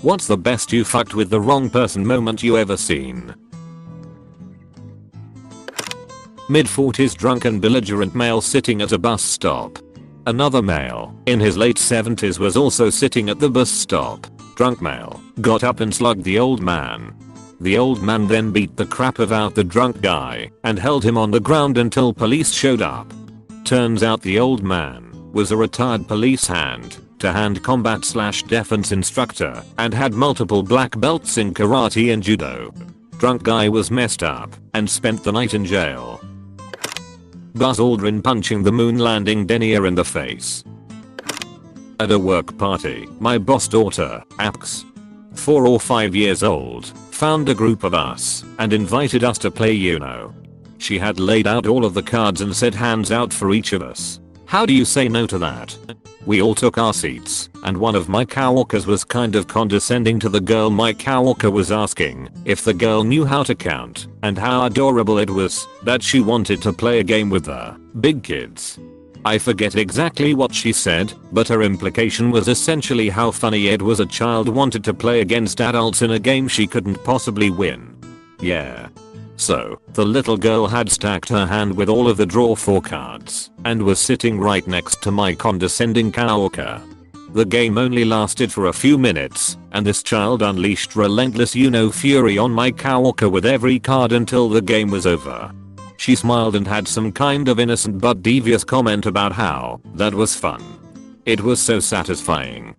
What's the best you fucked with the wrong person moment you ever seen? Mid-40s drunken belligerent male sitting at a bus stop. Another male, in his late 70s, was also sitting at the bus stop. Drunk male got up and slugged the old man. The old man then beat the crap out the drunk guy and held him on the ground until police showed up. Turns out the old man was a retired police hand-to-hand combat/defense instructor and had multiple black belts in karate and judo. Drunk guy was messed up and spent the night in jail. Buzz Aldrin punching the moon landing denier in the face. At a work party, my boss daughter, Ax, 4 or 5 years old, found a group of us and invited us to play Uno. She had laid out all of the cards and said hands out for each of us. How do you say no to that? We all took our seats, and one of my coworkers was kind of condescending to the girl. My coworker was asking if the girl knew how to count and how adorable it was that she wanted to play a game with the big kids. I forget exactly what she said, but her implication was essentially how funny it was a child wanted to play against adults in a game she couldn't possibly win. Yeah. So, the little girl had stacked her hand with all of the draw 4 cards and was sitting right next to my condescending coworker. The game only lasted for a few minutes, and this child unleashed relentless Uno fury on my coworker with every card until the game was over. She smiled and had some kind of innocent but devious comment about how that was fun. It was so satisfying.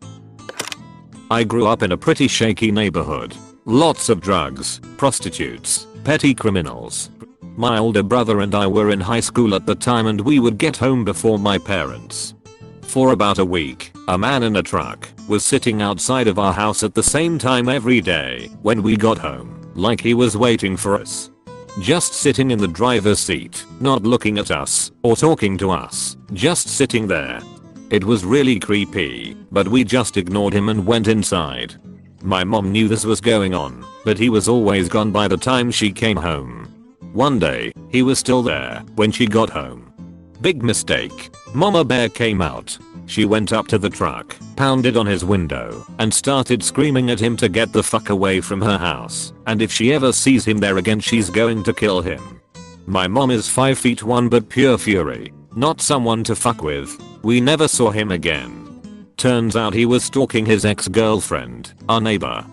I grew up in a pretty shaky neighborhood. Lots of drugs, prostitutes, petty criminals. My older brother and I were in high school at the time, and we would get home before my parents. For about a week, a man in a truck was sitting outside of our house at the same time every day when we got home, like he was waiting for us. Just sitting in the driver's seat, not looking at us or talking to us, just sitting there. It was really creepy, but we just ignored him and went inside. My mom knew this was going on, but he was always gone by the time she came home. One day, he was still there when she got home. Big mistake. Mama Bear came out. She went up to the truck, pounded on his window, and started screaming at him to get the fuck away from her house, and if she ever sees him there again, she's going to kill him. My mom is 5'1" but pure fury, not someone to fuck with. We never saw him again. Turns out he was stalking his ex-girlfriend, our neighbor.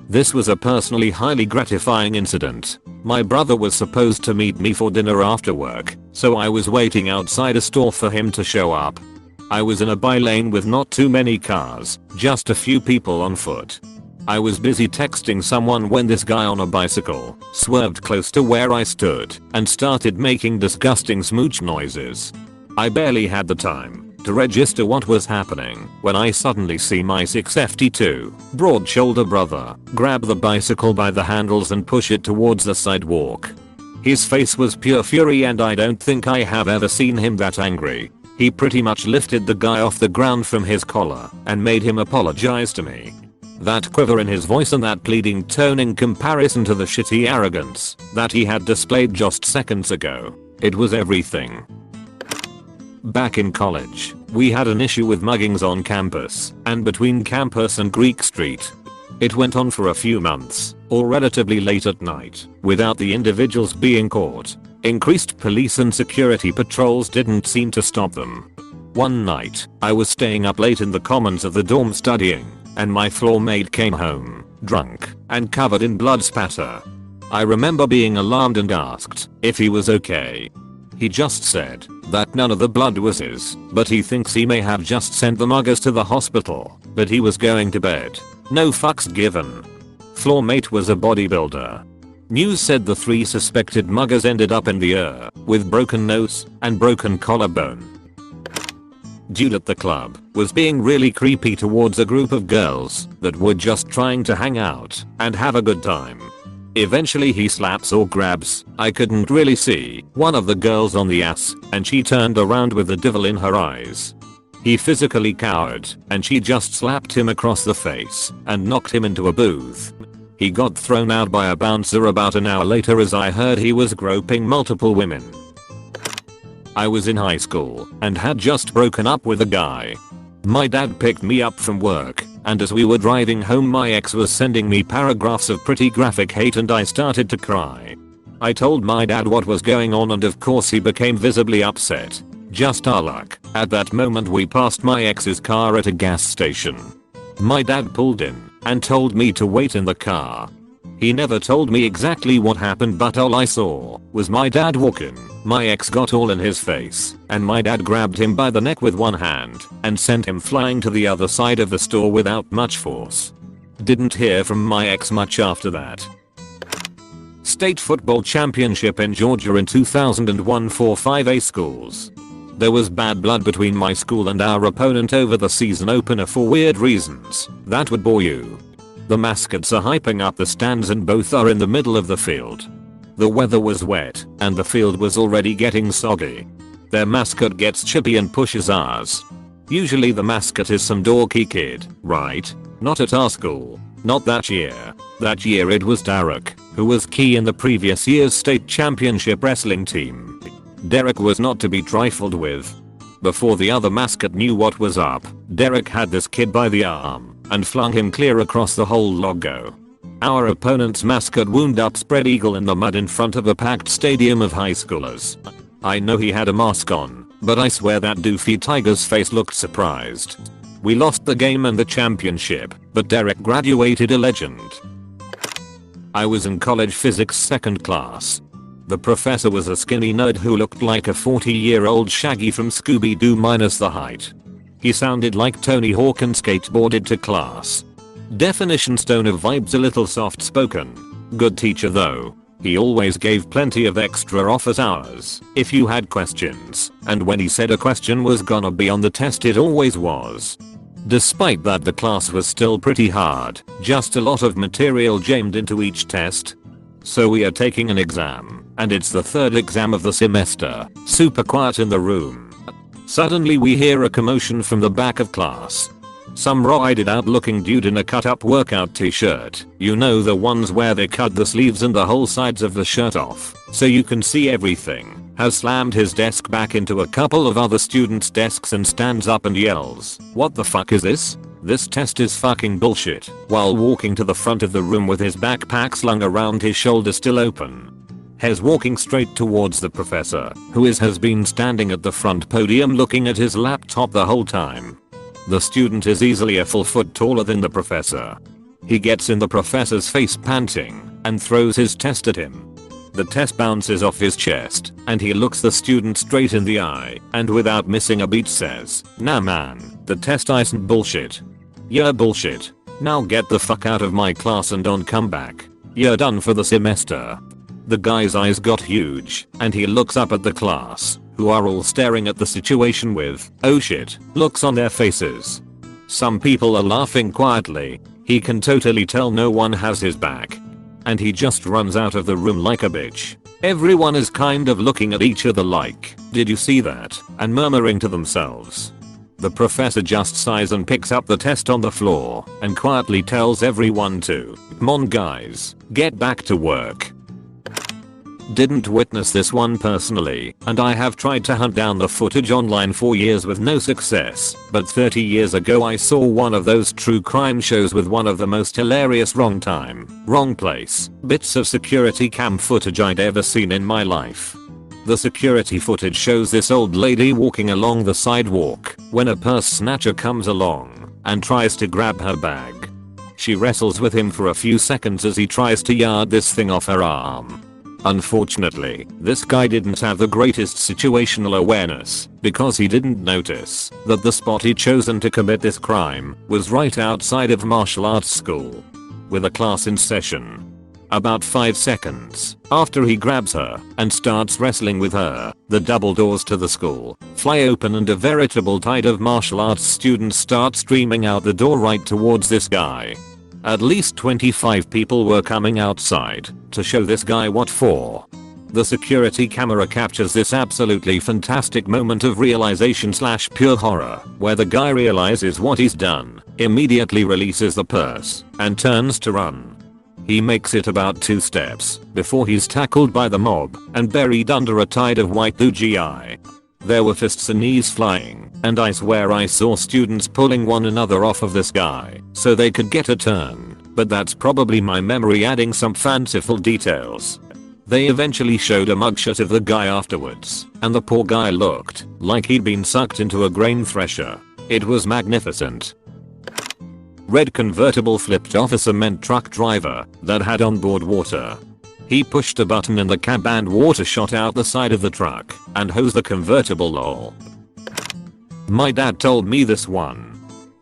This was a personally highly gratifying incident. My brother was supposed to meet me for dinner after work, so I was waiting outside a store for him to show up. I was in a by-lane with not too many cars, just a few people on foot. I was busy texting someone when this guy on a bicycle swerved close to where I stood and started making disgusting smooch noises. I barely had the time to register what was happening when I suddenly see my 6'2" broad-shoulder brother grab the bicycle by the handles and push it towards the sidewalk. His face was pure fury, and I don't think I have ever seen him that angry. He pretty much lifted the guy off the ground from his collar and made him apologize to me. That quiver in his voice and that pleading tone in comparison to the shitty arrogance that he had displayed just seconds ago. It was everything. Back in college, we had an issue with muggings on campus and between campus and Greek Street. It went on for a few months, or relatively late at night, without the individuals being caught. Increased police and security patrols didn't seem to stop them. One night, I was staying up late in the commons of the dorm studying, and my floor mate came home, drunk, and covered in blood spatter. I remember being alarmed and asked if he was okay. He just said that none of the blood was his, but he thinks he may have just sent the muggers to the hospital, but he was going to bed. No fucks given. Floormate was a bodybuilder. News said the 3 suspected muggers ended up in the ER with broken nose and broken collarbone. Dude at the club was being really creepy towards a group of girls that were just trying to hang out and have a good time. Eventually he slaps or grabs, I couldn't really see, one of the girls on the ass, and she turned around with the devil in her eyes. He physically cowered, and she just slapped him across the face and knocked him into a booth. He got thrown out by a bouncer about an hour later as I heard he was groping multiple women. I was in high school and had just broken up with a guy. My dad picked me up from work and as we were driving home my ex was sending me paragraphs of pretty graphic hate and I started to cry. I told my dad what was going on and of course he became visibly upset. Just our luck, at that moment we passed my ex's car at a gas station. My dad pulled in and told me to wait in the car. He never told me exactly what happened but all I saw was my dad walking. My ex got all in his face and my dad grabbed him by the neck with one hand and sent him flying to the other side of the store without much force. Didn't hear from my ex much after that. State football championship in Georgia in 2001 for 5A schools. There was bad blood between my school and our opponent over the season opener for weird reasons that would bore you. The mascots are hyping up the stands and both are in the middle of the field. The weather was wet and the field was already getting soggy. Their mascot gets chippy and pushes ours. Usually the mascot is some dorky kid, right? Not at our school. Not that year. That year it was Derek, who was key in the previous year's state championship wrestling team. Derek was not to be trifled with. Before the other mascot knew what was up, Derek had this kid by the arm and flung him clear across the whole logo. Our opponent's mascot wound up spread eagle in the mud in front of a packed stadium of high schoolers. I know he had a mask on, but I swear that doofy tiger's face looked surprised. We lost the game and the championship, but Derek graduated a legend. I was in college physics second class. The professor was a skinny nerd who looked like a 40-year-old Shaggy from Scooby-Doo minus the height. He sounded like Tony Hawk and skateboarded to class. Definition stoner vibes, a little soft spoken. Good teacher though. He always gave plenty of extra office hours if you had questions, and when he said a question was gonna be on the test it always was. Despite that the class was still pretty hard, just a lot of material jammed into each test. So we are taking an exam, and it's the third exam of the semester, super quiet in the room. Suddenly we hear a commotion from the back of class. Some raw-eyed out looking dude in a cut-up workout t-shirt, you know the ones where they cut the sleeves and the whole sides of the shirt off, so you can see everything, has slammed his desk back into a couple of other students' desks and stands up and yells, "What the fuck is this? This test is fucking bullshit," while walking to the front of the room with his backpack slung around his shoulder still open. He's walking straight towards the professor, who has been standing at the front podium looking at his laptop the whole time. The student is easily a full foot taller than the professor. He gets in the professor's face panting and throws his test at him. The test bounces off his chest and he looks the student straight in the eye and without missing a beat says, "Nah man, the test isn't bullshit." "Yeah bullshit. Now get the fuck out of my class and don't come back. You're done for the semester." The guy's eyes got huge and he looks up at the class, who are all staring at the situation with, "Oh shit," looks on their faces. Some people are laughing quietly. He can totally tell no one has his back. And he just runs out of the room like a bitch. Everyone is kind of looking at each other like, "Did you see that?" and murmuring to themselves. The professor just sighs and picks up the test on the floor and quietly tells everyone to, "Come on guys, get back to work." Didn't witness this one personally, and I have tried to hunt down the footage online for years with no success, but 30 years ago I saw one of those true crime shows with one of the most hilarious wrong time, wrong place bits of security cam footage I'd ever seen in my life. The security footage shows this old lady walking along the sidewalk when a purse snatcher comes along and tries to grab her bag. She wrestles with him for a few seconds as he tries to yard this thing off her arm. Unfortunately, this guy didn't have the greatest situational awareness because he didn't notice that the spot he'd chosen to commit this crime was right outside of martial arts school, with a class in session. About 5 seconds after he grabs her and starts wrestling with her, the double doors to the school fly open and a veritable tide of martial arts students start streaming out the door right towards this guy. At least 25 people were coming outside to show this guy what for. The security camera captures this absolutely fantastic moment of realization / pure horror, where the guy realizes what he's done, immediately releases the purse, and turns to run. He makes it about 2 steps before he's tackled by the mob and buried under a tide of white UGI. There were fists and knees flying, and I swear I saw students pulling one another off of this guy so they could get a turn, but that's probably my memory adding some fanciful details. They eventually showed a mugshot of the guy afterwards, and the poor guy looked like he'd been sucked into a grain thresher. It was magnificent. Red convertible flipped off a cement truck driver that had onboard water. He pushed a button in the cab and water shot out the side of the truck and hosed the convertible lol. My dad told me this one.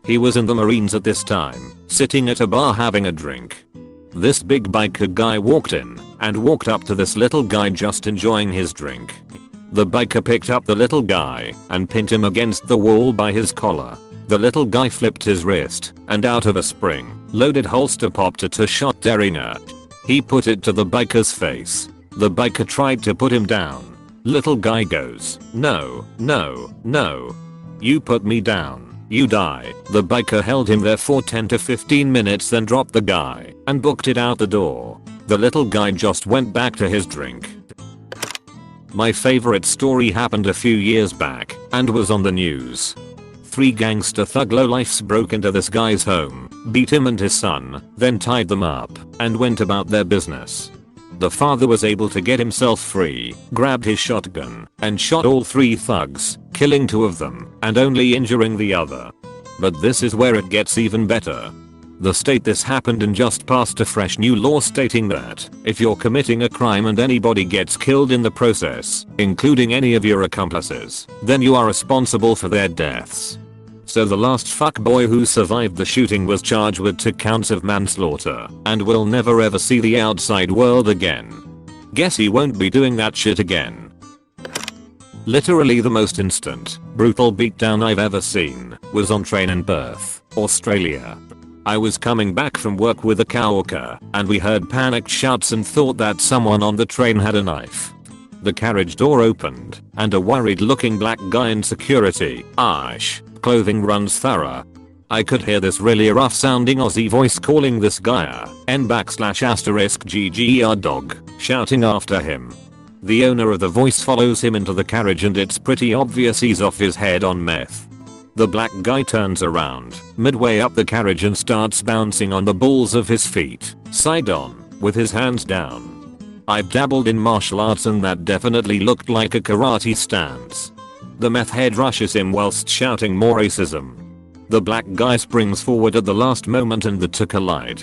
He was in the Marines at this time, sitting at a bar having a drink. This big biker guy walked in and walked up to this little guy just enjoying his drink. The biker picked up the little guy and pinned him against the wall by his collar. The little guy flipped his wrist and out of a spring-loaded holster popped a two-shot Derringer. He put it to the biker's face. The biker tried to put him down. Little guy goes, "No, no, no. You put me down, you die." The biker held him there for 10 to 15 minutes then dropped the guy and booked it out the door. The little guy just went back to his drink. My favorite story happened a few years back and was on the news. 3 gangster thug lowlifes broke into this guy's home, beat him and his son, then tied them up, and went about their business. The father was able to get himself free, grabbed his shotgun, and shot all 3 thugs, killing 2 of them, and only injuring the other. But this is where it gets even better. The state this happened in just passed a fresh new law stating that if you're committing a crime and anybody gets killed in the process, including any of your accomplices, then you are responsible for their deaths. So the last fuckboy who survived the shooting was charged with 2 counts of manslaughter and will never ever see the outside world again. Guess he won't be doing that shit again. Literally the most instant, brutal beatdown I've ever seen was on train in Perth, Australia. I was coming back from work with a coworker and we heard panicked shouts and thought that someone on the train had a knife. The carriage door opened and a worried looking black guy in security, clothing runs thorough. I could hear this really rough sounding Aussie voice calling this guy a N\*GGER dog, shouting after him. The owner of the voice follows him into the carriage and it's pretty obvious he's off his head on meth. The black guy turns around midway up the carriage and starts bouncing on the balls of his feet, side on, with his hands down. I've dabbled in martial arts and that definitely looked like a karate stance. The meth head rushes him whilst shouting more racism. The black guy springs forward at the last moment and the two collide.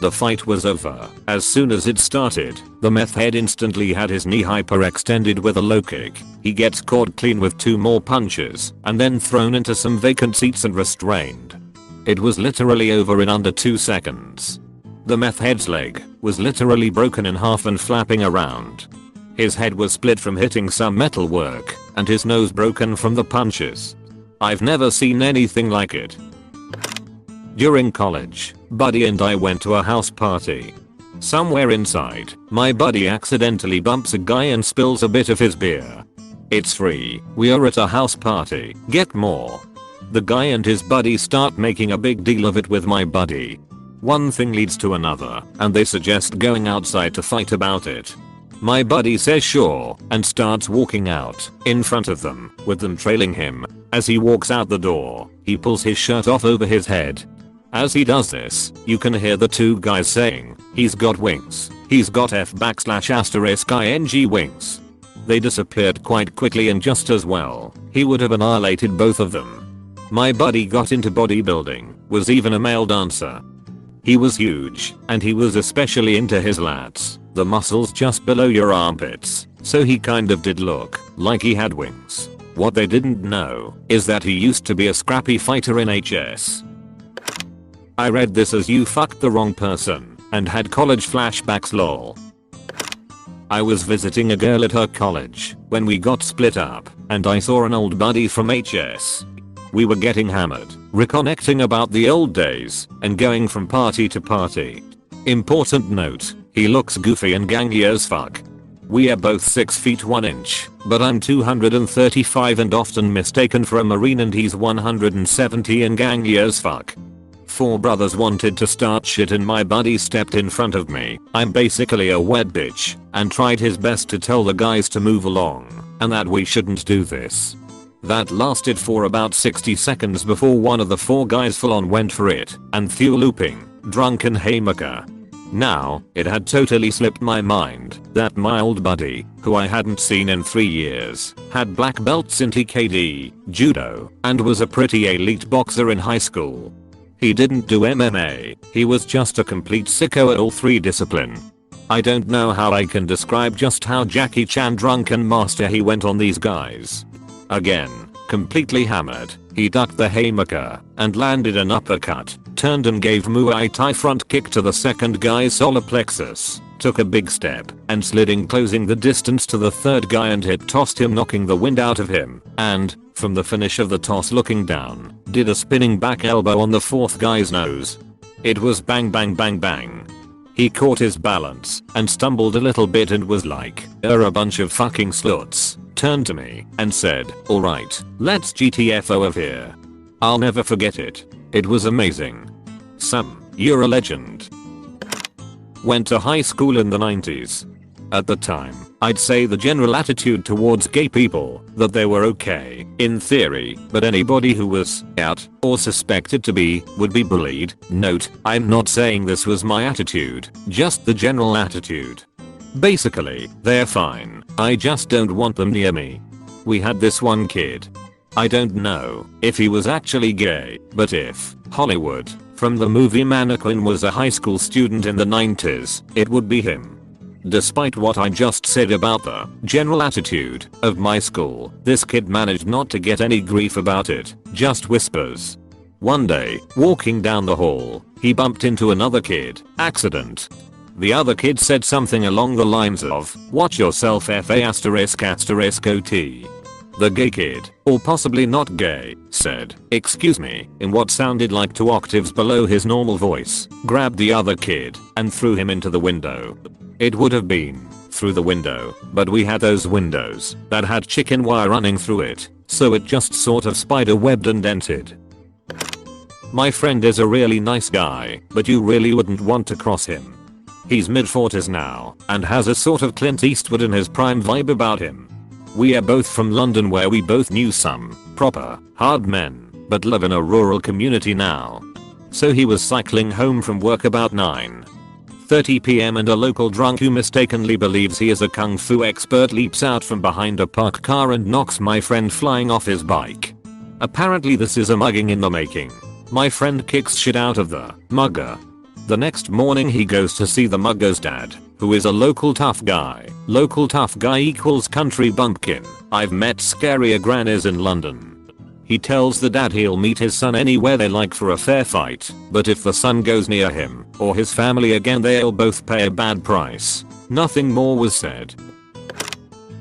The fight was over. As soon as it started, the meth head instantly had his knee hyperextended with a low kick. He gets caught clean with 2 more punches and then thrown into some vacant seats and restrained. It was literally over in under 2 seconds. The meth head's leg was literally broken in half and flapping around. His head was split from hitting some metal work and his nose broken from the punches. I've never seen anything like it. During college, buddy and I went to a house party. Somewhere inside, my buddy accidentally bumps a guy and spills a bit of his beer. It's free, we are at a house party, get more. The guy and his buddy start making a big deal of it with my buddy. One thing leads to another, and they suggest going outside to fight about it. My buddy says sure, and starts walking out, in front of them, with them trailing him. As he walks out the door, he pulls his shirt off over his head. As he does this, you can hear the 2 guys saying, "He's got wings. He's got F\ing wings." They disappeared quite quickly and just as well, he would have annihilated both of them. My buddy got into bodybuilding, was even a male dancer. He was huge, and he was especially into his lats, the muscles just below your armpits, so he kind of did look like he had wings. What they didn't know is that he used to be a scrappy fighter in HS. I read this as "you fucked the wrong person" and had college flashbacks lol. I was visiting a girl at her college when we got split up and I saw an old buddy from HS. We were getting hammered, reconnecting about the old days and going from party to party. Important note, he looks goofy and gangly as fuck. We are both 6 feet 1 inch, but I'm 235 and often mistaken for a marine and he's 170 and gangly as fuck. 4 brothers wanted to start shit and my buddy stepped in front of me. I'm basically a wet bitch and tried his best to tell the guys to move along and that we shouldn't do this. That lasted for about 60 seconds before one of the 4 guys full on went for it and threw a looping, drunken haymaker. Now, it had totally slipped my mind that my old buddy, who I hadn't seen in 3 years, had black belts in TKD, judo, and was a pretty elite boxer in high school. He didn't do MMA, he was just a complete sicko at all 3 discipline. I don't know how I can describe just how Jackie Chan drunken master he went on these guys. Again, completely hammered, he ducked the haymaker and landed an uppercut, turned and gave Muay Thai front kick to the second guy's solar plexus, took a big step and slid in closing the distance to the third guy and hit tossed him knocking the wind out of him and, from the finish of the toss looking down, did a spinning back elbow on the 4th guy's nose. It was bang bang bang bang. He caught his balance and stumbled a little bit and was like, "You're a bunch of fucking sluts," turned to me and said, "Alright, let's GTFO of here." I'll never forget it. It was amazing. Sam, you're a legend. Went to high school in the 90s. At the time, I'd say the general attitude towards gay people that they were okay, in theory, but anybody who was out or suspected to be would be bullied. Note, I'm not saying this was my attitude, just the general attitude. Basically, they're fine, I just don't want them near me. We had this one kid. I don't know if he was actually gay, but if Hollywood, from the movie Mannequin, was a high school student in the 90s, it would be him. Despite what I just said about the general attitude of my school, this kid managed not to get any grief about it, just whispers. One day, walking down the hall, he bumped into another kid, accident. The other kid said something along the lines of, "Watch yourself FA***OT. The gay kid, or possibly not gay, said, "Excuse me," in what sounded like 2 octaves below his normal voice, grabbed the other kid, and threw him into the window. It would have been through the window, but we had those windows that had chicken wire running through it, so it just sort of spider-webbed and dented. My friend is a really nice guy, but you really wouldn't want to cross him. He's mid-40s now, and has a sort of Clint Eastwood in his prime vibe about him. We are both from London where we both knew some proper, hard men, but live in a rural community now. So he was cycling home from work about 9:30 PM and a local drunk who mistakenly believes he is a kung fu expert leaps out from behind a parked car and knocks my friend flying off his bike. Apparently this is a mugging in the making. My friend kicks shit out of the mugger. The next morning he goes to see the mugger's dad, who is a local tough guy. Local tough guy equals country bumpkin. I've met scarier grannies in London. He tells the dad he'll meet his son anywhere they like for a fair fight, but if the son goes near him or his family again they'll both pay a bad price. Nothing more was said.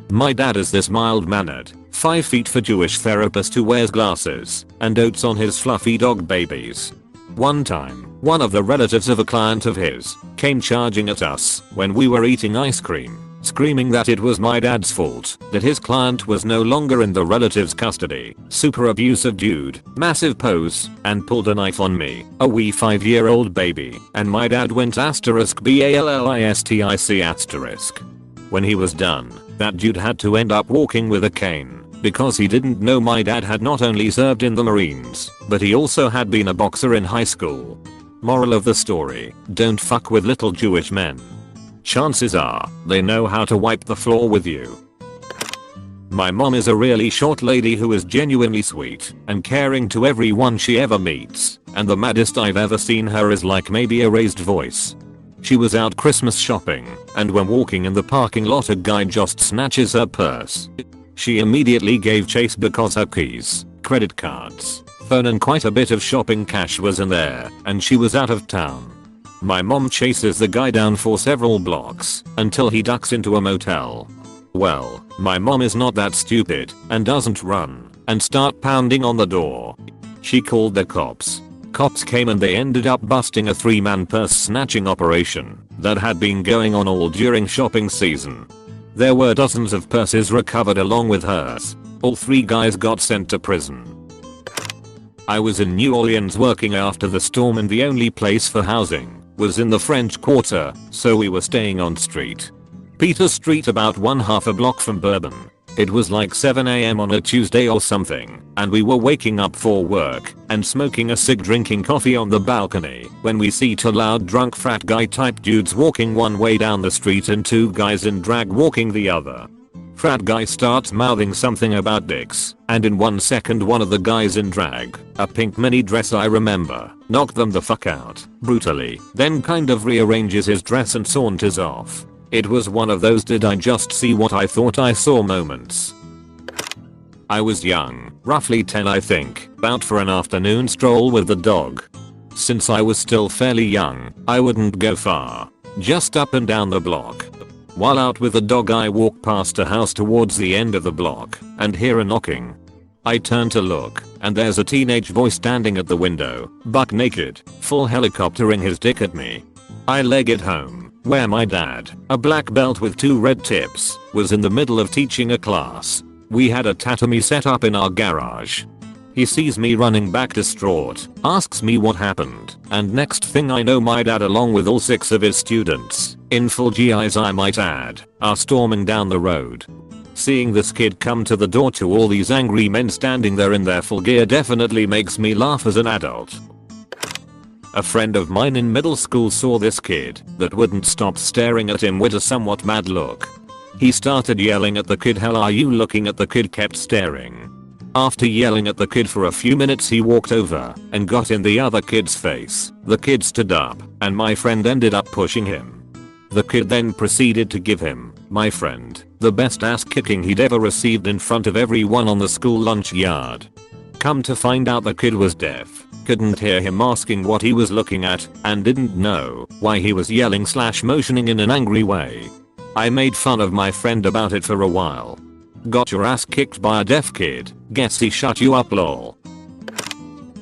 My dad is this mild-mannered, 5 feet for Jewish therapist who wears glasses and dotes on his fluffy dog babies. One time, one of the relatives of a client of his came charging at us when we were eating ice cream, screaming that it was my dad's fault that his client was no longer in the relative's custody. Super abusive dude, massive pose, and pulled a knife on me, a wee 5-year-old baby, and my dad went *BALLISTIC*. When he was done, that dude had to end up walking with a cane. Because he didn't know my dad had not only served in the Marines, but he also had been a boxer in high school. Moral of the story, don't fuck with little Jewish men. Chances are, they know how to wipe the floor with you. My mom is a really short lady who is genuinely sweet and caring to everyone she ever meets, and the maddest I've ever seen her is like maybe a raised voice. She was out Christmas shopping, and when walking in the parking lot a guy just snatches her purse. She immediately gave chase because her keys, credit cards, phone and quite a bit of shopping cash was in there, and she was out of town. My mom chases the guy down for several blocks until he ducks into a motel. Well, my mom is not that stupid and doesn't run and start pounding on the door. She called the cops. Cops came and they ended up busting a 3-man purse snatching operation that had been going on all during shopping season. There were dozens of purses recovered along with hers. All 3 guys got sent to prison. I was in New Orleans working after the storm and the only place for housing was in the French Quarter, so we were staying on street Peter Street, about 1/2 a block from Bourbon. It was like 7 AM on a Tuesday or something, and we were waking up for work and smoking a cig drinking coffee on the balcony when we see two loud drunk frat guy type dudes walking one way down the street and two guys in drag walking the other. Frat guy starts mouthing something about dicks, and in 1 second one of the guys in drag, a pink mini dress I remember, knocked them the fuck out, brutally, then kind of rearranges his dress and saunters off. It was one of those did I just see what I thought I saw moments. I was young, roughly 10 I think, out for an afternoon stroll with the dog. Since I was still fairly young, I wouldn't go far, just up and down the block. While out with the dog I walk past a house towards the end of the block and hear a knocking. I turn to look, and there's a teenage boy standing at the window, buck naked, full helicoptering his dick at me. I leg it home, where my dad, a black belt with 2 red tips, was in the middle of teaching a class. We had a tatami set up in our garage. He sees me running back distraught, asks me what happened, and next thing I know my dad along with all 6 of his students, in full GIs I might add, are storming down the road. Seeing this kid come to the door to all these angry men standing there in their full gear definitely makes me laugh as an adult. A friend of mine in middle school saw this kid that wouldn't stop staring at him with a somewhat mad look. He started yelling at the kid, "Hell are you looking at?" The kid kept staring. After yelling at the kid for a few minutes he walked over and got in the other kid's face. The kid stood up and my friend ended up pushing him. The kid then proceeded to give him, my friend, the best ass kicking he'd ever received in front of everyone on the school lunch yard. Come to find out the kid was deaf, couldn't hear him asking what he was looking at, and didn't know why he was yelling / motioning in an angry way. I made fun of my friend about it for a while. Got your ass kicked by a deaf kid, guess he shut you up lol.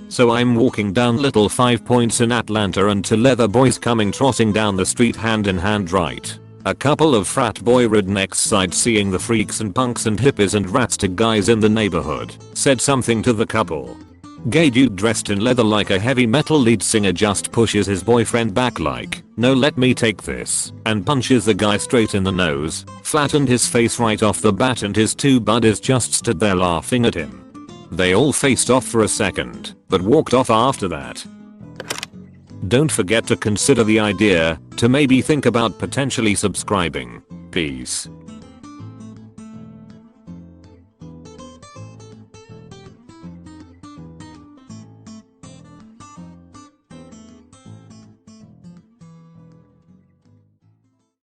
So I'm walking down Little 5 Points in Atlanta and 2 leather boys coming trotting down the street hand in hand right. A couple of frat boy rednecks sightseeing the freaks and punks and hippies and rastic guys in the neighborhood, said something to the couple. Gay dude dressed in leather like a heavy metal lead singer just pushes his boyfriend back like, "No, let me take this," and punches the guy straight in the nose, flattened his face right off the bat, and his 2 buddies just stood there laughing at him. They all faced off for a second, but walked off after that. Don't forget to consider the idea to maybe think about potentially subscribing. Peace.